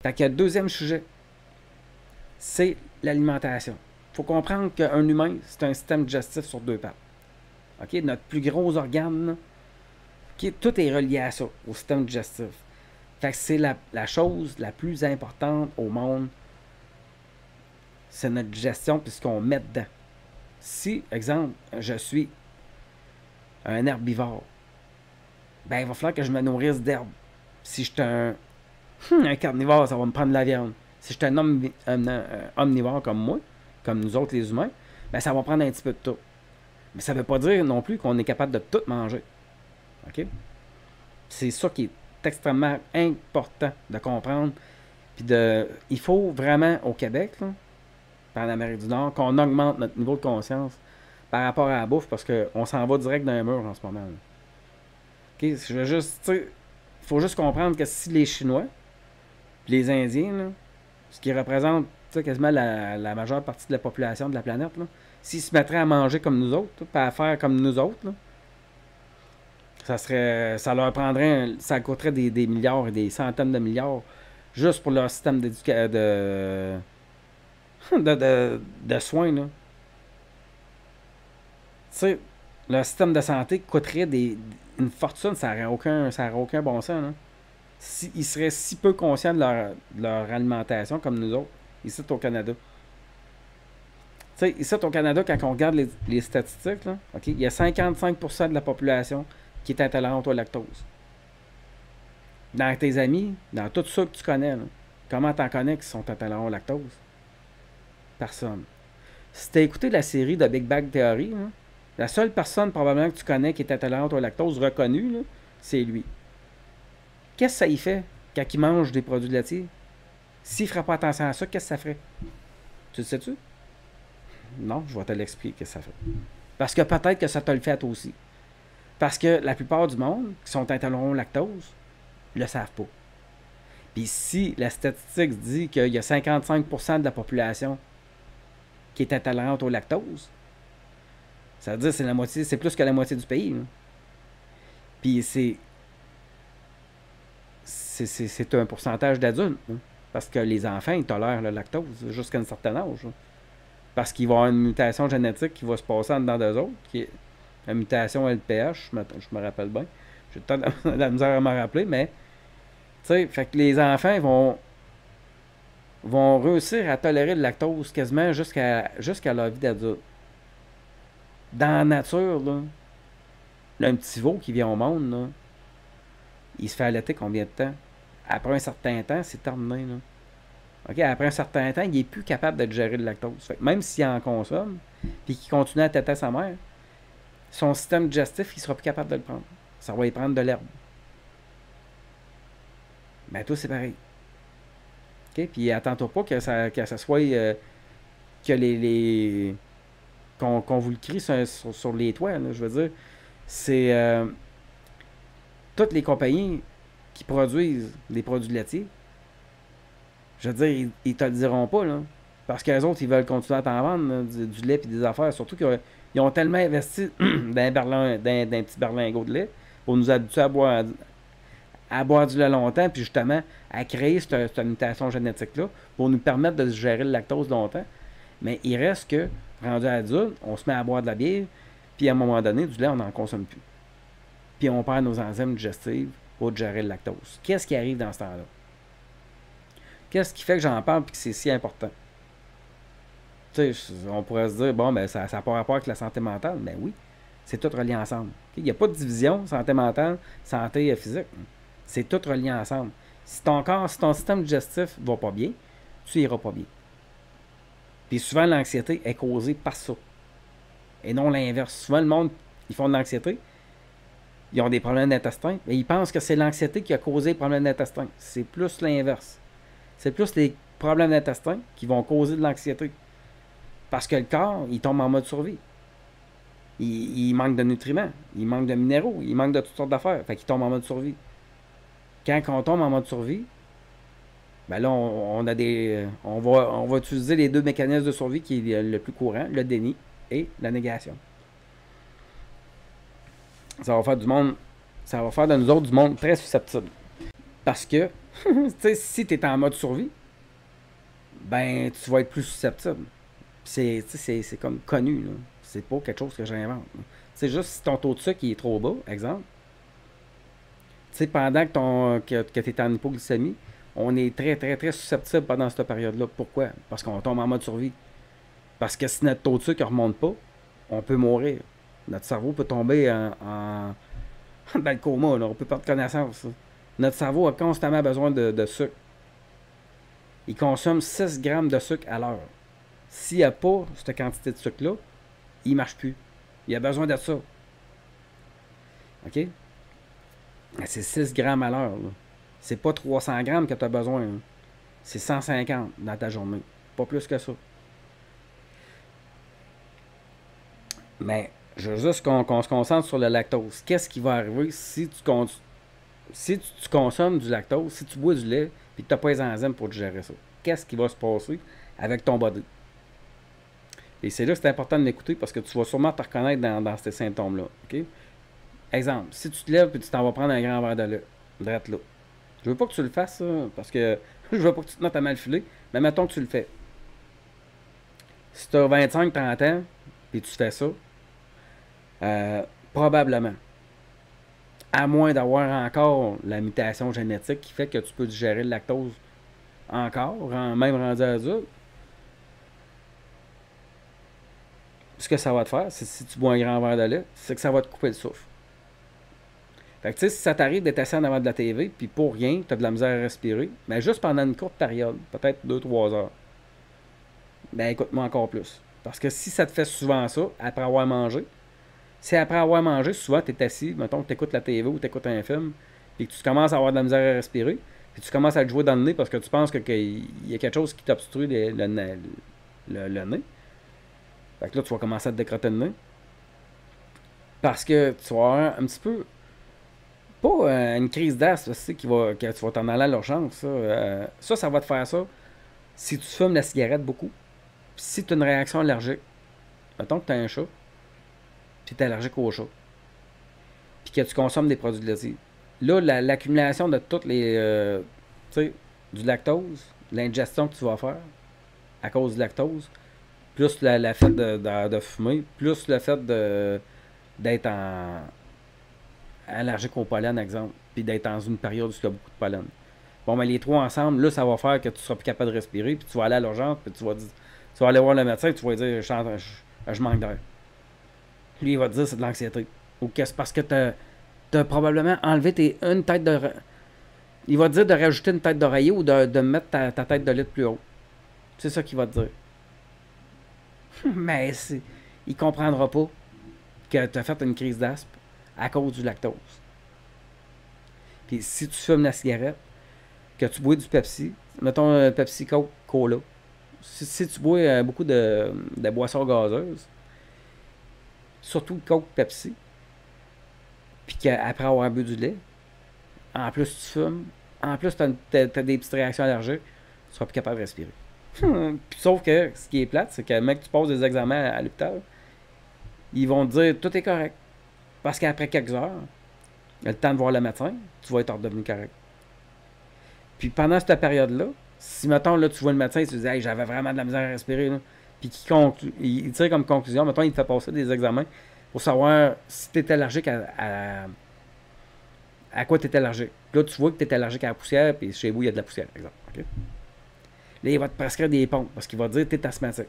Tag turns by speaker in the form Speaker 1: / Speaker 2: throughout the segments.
Speaker 1: Fait qu'il y a le deuxième sujet, c'est l'alimentation. Il faut comprendre qu'un humain, c'est un système digestif sur deux pattes. Okay? Notre plus gros organe, là, okay? Tout est relié à ça, au système digestif. Fait que c'est la chose la plus importante au monde, c'est notre digestion puis ce qu'on met dedans. Si, exemple, je suis un herbivore, ben il va falloir que je me nourrisse d'herbe. Si je suis un carnivore, ça va me prendre de la viande. Si je suis un omnivore comme moi, comme nous autres les humains, ben ça va prendre un petit peu de tout. Mais ça ne veut pas dire non plus qu'on est capable de tout manger. OK? C'est ça qui est extrêmement important de comprendre. Puis il faut vraiment au Québec, là, en Amérique du Nord, qu'on augmente notre niveau de conscience par rapport à la bouffe parce qu'on s'en va direct dans un mur en ce moment. Okay? Je veux juste, il faut juste comprendre que si les Chinois, les Indiens, là, ce qui représente quasiment la majeure partie de la population de la planète, s'ils se mettraient à manger comme nous autres, pas à faire comme nous autres, là, ça leur prendrait, ça coûterait des milliards et des centaines de milliards juste pour leur système de soins. Là. Tu sais, leur système de santé coûterait une fortune, ça n'aurait aucun bon sens. Là. Ils seraient si peu conscients de leur alimentation comme nous autres, ici au Canada. Tu sais, ici au Canada, quand on regarde les statistiques, là, okay, il y a 55% de la population qui est intolérante au lactose. Dans tes amis, dans tous ceux que tu connais, là, comment t'en connais qui sont intolérants au lactose? Personne. Si tu as écouté la série de Big Bang Theory, là, la seule personne probablement que tu connais qui est intolérante au lactose reconnue, c'est lui. Qu'est-ce que ça y fait quand il mange des produits laitiers? S'il ne ferait pas attention à ça, qu'est-ce que ça ferait? Tu le sais-tu? Non, je vais te l'expliquer qu'est-ce que ça fait. Parce que peut-être que ça te le fait toi aussi. Parce que la plupart du monde qui sont intolérants au lactose ne le savent pas. Puis si la statistique dit qu'il y a 55% de la population qui est intolérante au lactose, ça veut dire que c'est plus que la moitié du pays. Là. Puis c'est un pourcentage d'adultes. Hein, parce que les enfants, ils tolèrent le lactose jusqu'à un certain âge. Hein, parce qu'il va y avoir une mutation génétique qui va se passer en dedans d'eux autres, qui est la mutation LPH, je me rappelle bien. J'ai le temps de la misère à me rappeler, mais tu sais, fait que les enfants vont réussir à tolérer le lactose quasiment jusqu'à leur vie d'adulte. Dans la nature, là, un petit veau qui vient au monde, là, il se fait allaiter combien de temps? Après un certain temps, c'est terminé. Là. Okay? Après un certain temps, il n'est plus capable de gérer le lactose. Fait que même s'il en consomme, puis qu'il continue à téter sa mère, son système digestif, il ne sera plus capable de le prendre. Ça va y prendre de l'herbe. Mais toi, c'est pareil. Okay? Puis attends-toi pas que ça soit que qu'on vous le crie sur les toits. Là, je veux dire, c'est toutes les compagnies qui produisent des produits laitiers, je veux dire, ils te le diront pas, là. Parce qu'eux autres, ils veulent continuer à t'en vendre, là, du lait et des affaires. Surtout qu'ils ont tellement investi d'un petit berlingot de lait pour nous habituer à boire du lait longtemps, puis justement, à créer cette mutation génétique-là pour nous permettre de gérer le lactose longtemps. Mais il reste que, rendu adulte, on se met à boire de la bière, puis à un moment donné, du lait, on n'en consomme plus. Puis on perd nos enzymes digestives pour gérer le lactose. Qu'est-ce qui arrive dans ce temps-là? Qu'est-ce qui fait que j'en parle et que c'est si important? Tu sais, on pourrait se dire, bon, ben ça n'a pas rapport avec la santé mentale. Ben oui, c'est tout relié ensemble. Il n'y a pas de division, santé mentale, santé physique. C'est tout relié ensemble. Si ton système digestif ne va pas bien, tu n'iras pas bien. Puis souvent, l'anxiété est causée par ça. Et non l'inverse. Souvent, le monde, ils font de l'anxiété, ils ont des problèmes d'intestin, mais ils pensent que c'est l'anxiété qui a causé les problèmes d'intestin. C'est plus l'inverse. C'est plus les problèmes d'intestin qui vont causer de l'anxiété. Parce que le corps, il tombe en mode survie. Il manque de nutriments, il manque de minéraux, il manque de toutes sortes d'affaires. Fait qu'il tombe en mode survie. Quand on tombe en mode survie, ben là, on va utiliser les deux mécanismes de survie qui est le plus courant, le déni et la négation. Ça va faire de nous autres du monde très susceptible. Parce que, tu sais, si tu es en mode survie, ben, tu vas être plus susceptible. C'est comme connu, là. C'est pas quelque chose que j'invente. C'est juste si ton taux de sucre est trop bas, exemple, tu sais, pendant que tu es en hypoglycémie, on est très, très, très susceptible pendant cette période-là. Pourquoi? Parce qu'on tombe en mode survie. Parce que si notre taux de sucre ne remonte pas, on peut mourir. Notre cerveau peut tomber dans le coma, là. On peut perdre connaissance, là. Notre cerveau a constamment besoin de sucre. Il consomme 6 grammes de sucre à l'heure. S'il n'y a pas cette quantité de sucre-là, il ne marche plus. Il a besoin de ça. OK? C'est 6 grammes à l'heure. C'est pas 300 grammes que tu as besoin, là. C'est 150 dans ta journée. Pas plus que ça. Mais je veux juste qu'on se concentre sur le lactose. Qu'est-ce qui va arriver si tu consommes du lactose, si tu bois du lait et que tu n'as pas les enzymes pour digérer ça? Qu'est-ce qui va se passer avec ton body? Et c'est là que c'est important de m'écouter parce que tu vas sûrement te reconnaître dans ces symptômes-là. OK? Exemple, si tu te lèves et tu t'en vas prendre un grand verre de lait, drette là. Je veux pas que tu le fasses, ça, parce que je veux pas que tu te notes à mal filer, mais mettons que tu le fais. Si tu as 25-30 ans et tu fais ça, probablement, à moins d'avoir encore la mutation génétique qui fait que tu peux digérer le lactose encore, même rendu adulte, ce que ça va te faire, c'est si tu bois un grand verre de lait, c'est que ça va te couper le souffle. Fait que tu sais, si ça t'arrive d'être assis en avant de la TV, puis pour rien, tu as de la misère à respirer, mais juste pendant une courte période, peut-être 2-3 heures, ben écoute-moi encore plus. Parce que si ça te fait souvent ça, après avoir mangé, si après avoir mangé, souvent tu es assis, mettons que tu écoutes la TV ou tu écoutes un film, puis que tu commences à avoir de la misère à respirer, puis tu commences à te jouer dans le nez parce que tu penses qu'il y a quelque chose qui t'obstrue le nez. Fait que là, tu vas commencer à te décrotter le nez. Parce que tu vas avoir un petit peu, pas une crise d'asthme, que tu vas t'en aller à l'urgence. Ça va te faire ça si tu fumes la cigarette beaucoup. Puis si tu as une réaction allergique, mettons que tu as un chat, puis tu es allergique au chat, puis que tu consommes des produits laitiers. Là, l'accumulation de toutes les. Tu sais, du lactose, l'ingestion que tu vas faire à cause du lactose, plus le fait de fumer, plus le fait d'être allergique au pollen, exemple, puis d'être dans une période où il y a beaucoup de pollen. Bon, mais les trois ensemble, là, ça va faire que tu seras plus capable de respirer, puis tu vas aller à l'urgence, puis tu vas aller voir le médecin, puis tu vas dire je manque d'air. Lui, il va te dire c'est de l'anxiété. Ou que c'est parce que tu as probablement enlevé une tête de. Il va te dire de rajouter une tête d'oreiller ou de mettre ta tête de lit plus haut. C'est ça qu'il va te dire. Mais il comprendra pas que tu as fait une crise d'asthme à cause du lactose. Puis si tu fumes la cigarette, que tu bois du Pepsi, mettons Pepsi Coke Cola, si tu bois beaucoup de boissons gazeuses, surtout Coke Pepsi, puis qu'après avoir bu du lait, en plus tu fumes, en plus tu as des petites réactions allergiques, tu seras plus capable de respirer. Puis, sauf que ce qui est plate, c'est que mec, tu passes des examens à l'hôpital, ils vont te dire tout est correct. Parce qu'après quelques heures, le temps de voir le médecin, tu vas être redevenu correct. Puis pendant cette période-là, si mettons là, tu vois le médecin et tu dis hey, j'avais vraiment de la misère à respirer, là, puis il tire comme conclusion, mettons il te fait passer des examens pour savoir si tu es allergique à quoi tu es allergique. Là, tu vois que tu es allergique à la poussière, puis chez vous, il y a de la poussière, par exemple. Okay? Là, il va te prescrire des pompes parce qu'il va te dire que tu es asthmatique.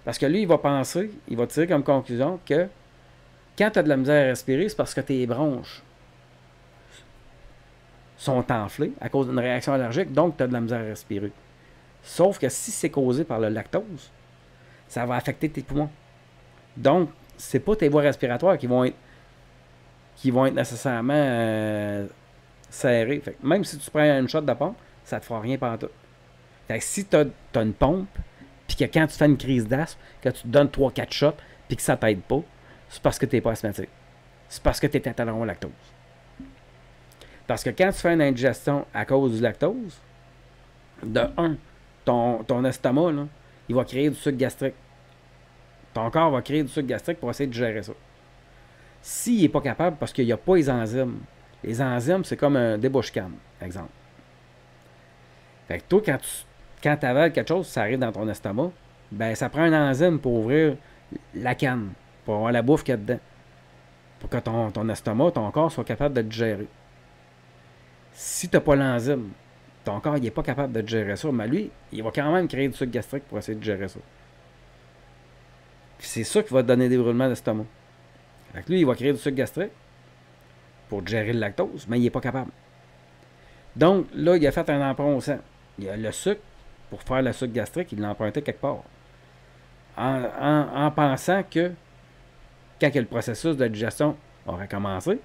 Speaker 1: Parce que lui, il va tirer comme conclusion que quand tu as de la misère à respirer, c'est parce que tes bronches sont enflées à cause d'une réaction allergique, donc tu as de la misère à respirer. Sauf que si c'est causé par le lactose, ça va affecter tes poumons. Donc, c'est pas tes voies respiratoires qui vont être nécessairement serrées. Fait que même si tu prends une shot de pompe, ça te fera rien pantoute. Fait que si tu as une pompe, puis que quand tu fais une crise d'asthme, que tu te donnes 3-4 shots, puis que ça t'aide pas, c'est parce que tu n'es pas asthmatique. C'est parce que tu es intolérant au lactose. Parce que quand tu fais une indigestion à cause du lactose, de un, ton estomac, là, il va créer du sucre gastrique. Ton corps va créer du sucre gastrique pour essayer de gérer ça. S'il n'est pas capable, parce qu'il n'y a pas les enzymes Les enzymes, c'est comme un débouche-canne, exemple. Fait que toi, quand tu avales quelque chose, ça arrive dans ton estomac, ben ça prend un enzyme pour ouvrir la canne, pour avoir la bouffe qu'il y a dedans. Pour que ton estomac, ton corps soit capable de te gérer. Si tu n'as pas l'enzyme, ton corps il n'est pas capable de te gérer ça, mais lui, il va quand même créer du sucre gastrique pour essayer de gérer ça. C'est ça qui va te donner des brûlements d'estomac. Fait que lui, il va créer du sucre gastrique pour gérer le lactose, mais il n'est pas capable. Donc, là, il a fait un emprunt au sang. Il a le sucre, pour faire le sucre gastrique, il l'a emprunté quelque part. En pensant que, quand le processus de digestion aurait commencé,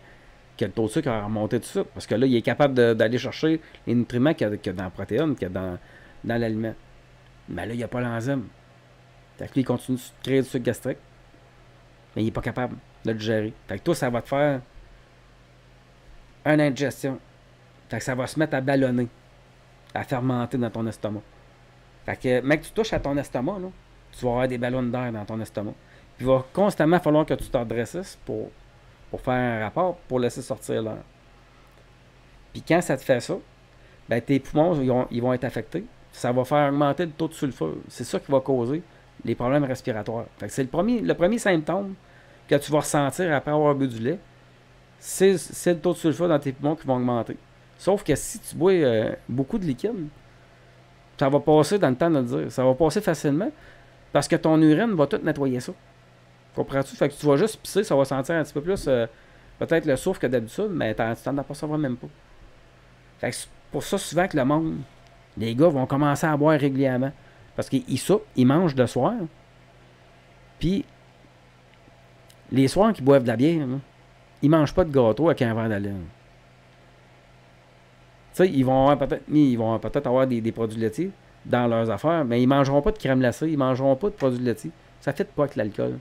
Speaker 1: que le taux de sucre aurait remonté tout de suite. Parce que là, il est capable d'aller chercher les nutriments qu'il y a dans la protéine, qu'il y a dans l'aliment. Mais là, il n'y a pas l'enzyme. Fait que lui, il continue de créer du sucre gastrique, mais il n'est pas capable de le gérer. Fait que toi, ça va te faire une indigestion. Fait que ça va se mettre à ballonner, à fermenter dans ton estomac. Fait que, mec, tu touches à ton estomac, là, tu vas avoir des ballons d'air dans ton estomac. Puis il va constamment falloir que tu te redresses pour faire un rapport, pour laisser sortir l'air. Puis quand ça te fait ça, ben tes poumons ils vont être affectés. Ça va faire augmenter le taux de sulfure. C'est ça qui va causer les problèmes respiratoires. Fait que c'est le premier symptôme que tu vas ressentir après avoir bu du lait. C'est le taux de sulfure dans tes poumons qui va augmenter. Sauf que si tu bois beaucoup de liquide, ça va passer dans le temps de le dire. Ça va passer facilement parce que ton urine va tout nettoyer ça. Comprends-tu? Fait que tu vas juste pisser, ça va sentir un petit peu plus peut-être le soufre que d'habitude, mais tu t'en apercevras même pas. Fait que c'est pour ça souvent que le monde, les gars vont commencer à boire régulièrement. Parce qu'ils soupent, ils mangent le soir. Puis les soirs qu'ils boivent de la bière, là, ils mangent pas de gâteau avec un verre de lait. Tu sais, ils vont peut-être avoir des produits laitiers dans leurs affaires, mais ils mangeront pas de crème glacée, ils mangeront pas de produits laitiers. Ça fait pas avec l'alcool.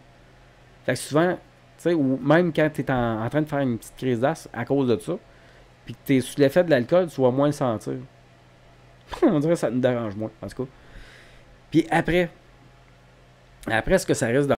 Speaker 1: Fait que souvent, tu sais, ou même quand tu es en train de faire une petite crise d'asthme à cause de ça, puis que tu es sous l'effet de l'alcool, tu vas moins le sentir. On dirait que ça nous dérange moins, en tout cas. Puis après ce que ça risque de